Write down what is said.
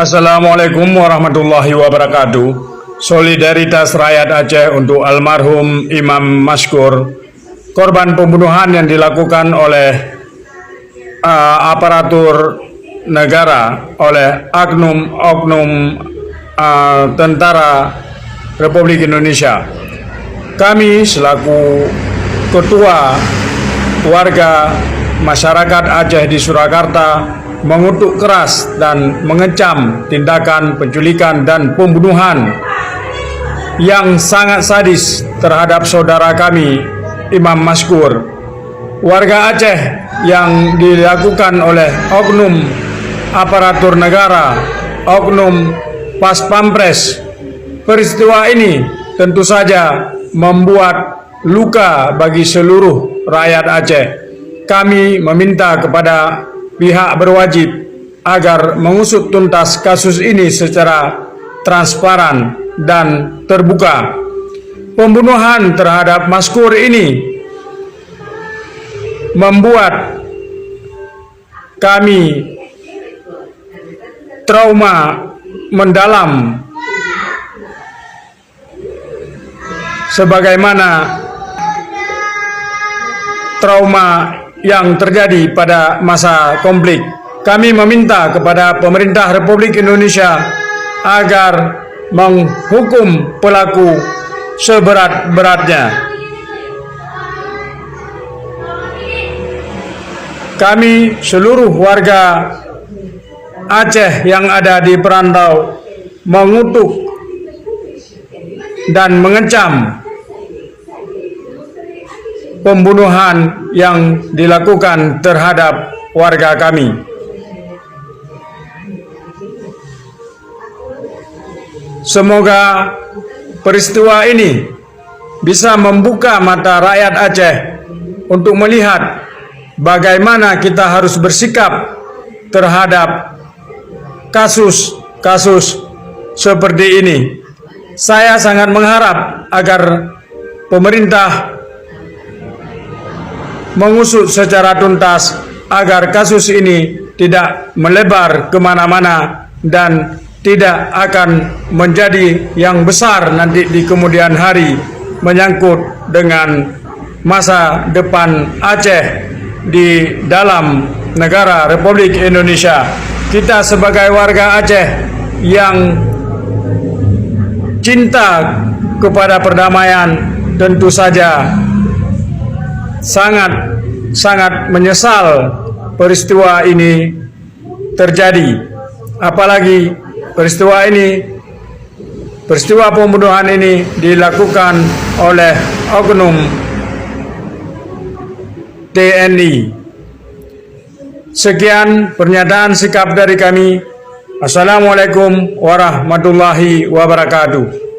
Assalamualaikum warahmatullahi wabarakatuh. Solidaritas rakyat Aceh untuk almarhum Imam Maskur, korban pembunuhan yang dilakukan oleh aparatur negara, oleh oknum tentara Republik Indonesia. Kami selaku ketua warga masyarakat Aceh di Surakarta mengutuk keras dan mengecam tindakan penculikan dan pembunuhan yang sangat sadis terhadap saudara kami Imam Maskur, warga Aceh, yang dilakukan oleh oknum aparatur negara, oknum Pas Pampres. Peristiwa ini tentu saja membuat luka bagi seluruh rakyat Aceh. Kami meminta kepada pihak berwajib agar mengusut tuntas kasus ini secara transparan dan terbuka. Pembunuhan terhadap Maskur ini membuat kami trauma mendalam, sebagaimana trauma yang terjadi pada masa konflik. Kami meminta kepada pemerintah Republik Indonesia agar menghukum pelaku seberat-beratnya. Kami seluruh warga Aceh yang ada di perantau mengutuk dan mengecam pembunuhan yang dilakukan terhadap warga kami. Semoga peristiwa ini bisa membuka mata rakyat Aceh untuk melihat bagaimana kita harus bersikap terhadap kasus-kasus seperti ini. Saya sangat mengharap agar pemerintah mengusut secara tuntas agar kasus ini tidak melebar kemana-mana dan tidak akan menjadi yang besar nanti di kemudian hari, menyangkut dengan masa depan Aceh di dalam negara Republik Indonesia. Kita sebagai warga Aceh yang cinta kepada perdamaian tentu saja sangat menyesal peristiwa ini terjadi. Apalagi peristiwa pembunuhan ini dilakukan oleh oknum TNI. Sekian pernyataan sikap dari kami. Assalamualaikum warahmatullahi wabarakatuh.